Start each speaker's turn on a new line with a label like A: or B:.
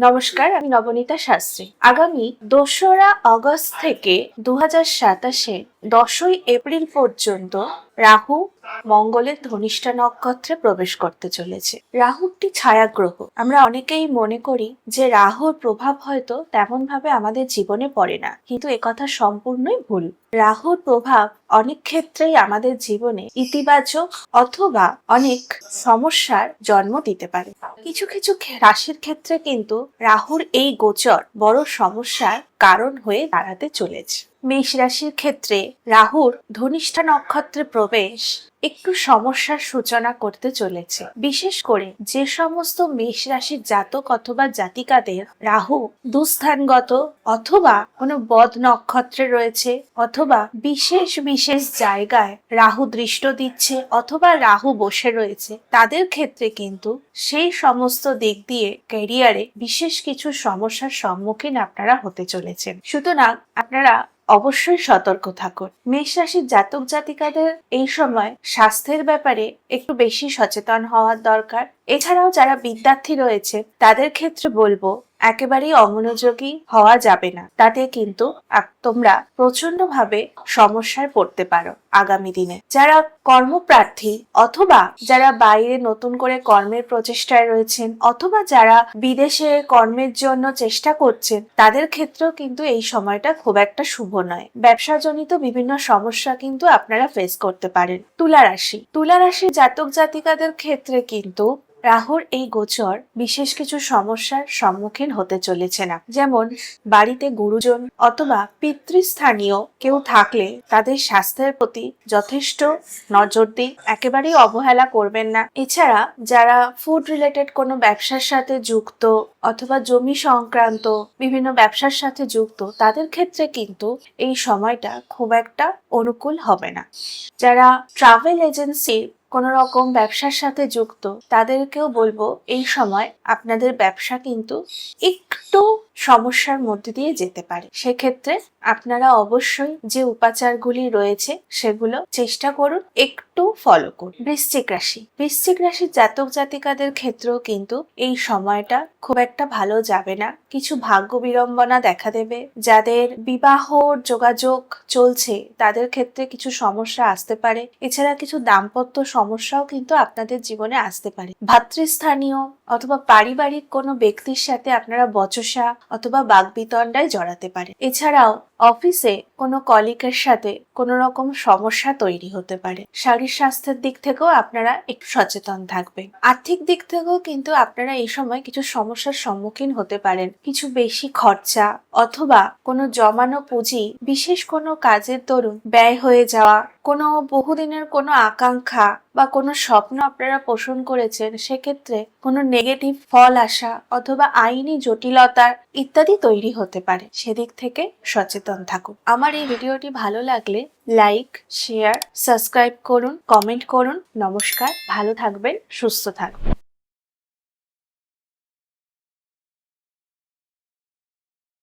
A: নমস্কার, আমি নবনীতা শাস্ত্রী। আগামী ২রা আগস্ট থেকে ২০২৭-এ ১০ই এপ্রিল পর্যন্ত রাহু মঙ্গলের ধনিষ্ঠা নক্ষত্রে প্রবেশ করতে চলেছে। রাহু একটি ছায়া গ্রহ। আমরা অনেকেই মনে করি যে রাহুর প্রভাব হয়তো তেমন ভাবে আমাদের জীবনে পড়ে না, কিন্তু একথা সম্পূর্ণই ভুল। রাহুর প্রভাব অনেক ক্ষেত্রেই আমাদের জীবনে ইতিবাচক অথবা অনেক সমস্যার জন্ম দিতে পারে। কিছু কিছু রাশির ক্ষেত্রে কিন্তু রাহুর এই গোচর বড় সমস্যার কারণ হয়ে দাঁড়াতে চলেছে। মেষ রাশির ক্ষেত্রে রাহুর ধনিষ্ঠা নক্ষত্রে প্রবেশ একটু সমস্যার সূচনা করতে চলেছে। বিশেষ করে যে সমস্ত মেষ রাশির জাতক অথবা জাতিকাদের রাহু দুস্থানগত অথবা কোনো বদ নক্ষত্রে রয়েছে, অথবা বিশেষ বিশেষ জায়গায় রাহু দৃষ্ট দিচ্ছে, অথবা রাহু বসে রয়েছে, তাদের ক্ষেত্রে কিন্তু সেই সমস্ত দিক দিয়ে ক্যারিয়ারে বিশেষ কিছু সমস্যার সম্মুখীন আপনারা হতে চলেছেন। সুতরাং আপনারা অবশ্যই সতর্ক থাকুন। মেষ রাশির জাতক জাতিকাদের এই সময় স্বাস্থ্যের ব্যাপারে একটু বেশি সচেতন হওয়ার দরকার। এছাড়াও যারা বিদ্যার্থী রয়েছে তাদের ক্ষেত্রে বলবো একেবারেই অমনোযোগী হওয়া যাবে না, তাতে কিন্তু তোমরা প্রচন্ড ভাবে সমস্যায় পড়তে পারো আগামী দিনে। যারা কর্মপ্রার্থী অথবা যারা বাইরে নতুন করে কর্মের প্রচেষ্টায় রয়েছেন, অথবা যারা বিদেশে কর্মের জন্য চেষ্টা করছেন, তাদের ক্ষেত্রেও কিন্তু এই সময়টা খুব একটা শুভ নয়। ব্যবসাজনিত বিভিন্ন সমস্যা কিন্তু আপনারা ফেস করতে পারেন। তুলা রাশির জাতক জাতিকাদের ক্ষেত্রে কিন্তু রাহুর এই গোচর বিশেষ কিছু সমস্যার সম্মুখীন হতে চলেছে না। যেমন বাড়িতে গুরুজন অথবা পিতৃস্থানীয় কেউ থাকলে তাদের স্বাস্থ্যের প্রতি যথেষ্ট নজর দিন, একেবারেই অবহেলা করবেন না। এছাড়া যারা ফুড রিলেটেড কোনো ব্যবসার সাথে যুক্ত অথবা জমি সংক্রান্ত বিভিন্ন ব্যবসার সাথে যুক্ত, তাদের ক্ষেত্রে কিন্তু এই সময়টা খুব একটা অনুকূল হবে না। যারা ট্রাভেল এজেন্সি কোন রকম ব্যবসার সাথে যুক্ত, তাদেরকেও বলবো এই সময় আপনাদের ব্যবসা কিন্তু একটু সমস্যার মধ্যে দিয়ে যেতে পারে। সেক্ষেত্রে আপনারা অবশ্যই যে উপাচারগুলি রয়েছে সেগুলো চেষ্টা করুন, একটু ফলো করুন। বৃশ্চিক রাশির জাতক জাতিকাদের ক্ষেত্রেও কিন্তু এই সময়টা খুব একটা ভালো যাবে না। কিছু ভাগ্য বিড়ম্বনা দেখা দেবে। যাদের বিবাহর যোগাযোগ চলছে তাদের ক্ষেত্রে কিছু সমস্যা আসতে পারে। এছাড়া কিছু দাম্পত্য সমস্যাও কিন্তু আপনাদের জীবনে আসতে পারে। ভাতৃস্থানীয় অথবা পারিবারিক কোনো ব্যক্তির সাথে আপনারা বচসা অথবা বাগবিতণ্ডায় জড়াতে পারে। এছাড়াও অফিসে কোনো কলিগের সাথে কোনো রকম সমস্যা তৈরি হতে পারে। শারীর স্বাস্থ্যের দিক থেকেও আপনারা একটু সচেতন থাকবেন। আর্থিক দিক থেকেও কিন্তু আপনারা এই সময় কিছু সমস্যার সম্মুখীন হতে পারেন। কিছু বেশি খরচা অথবা কোনো জমানো পুঁজি বিশেষ কোনো কাজের দরুন ব্যয় হয়ে যাওয়া, কোনো বহুদিনের কোনো আকাঙ্ক্ষা বা কোনো স্বপ্ন আপনারা পোষণ করেছেন, সেক্ষেত্রে কোনো নেগেটিভ ফল আসা অথবা আইনি জটিলতার ইত্যাদি তৈরি হতে পারে। সেদিক থেকে সচেতন থাকুন। আমার এই ভিডিওটি ভালো লাগলে লাইক, শেয়ার, সাবস্ক্রাইব করুন, কমেন্ট করুন। নমস্কার, ভালো থাকবেন, সুস্থ থাকবেন।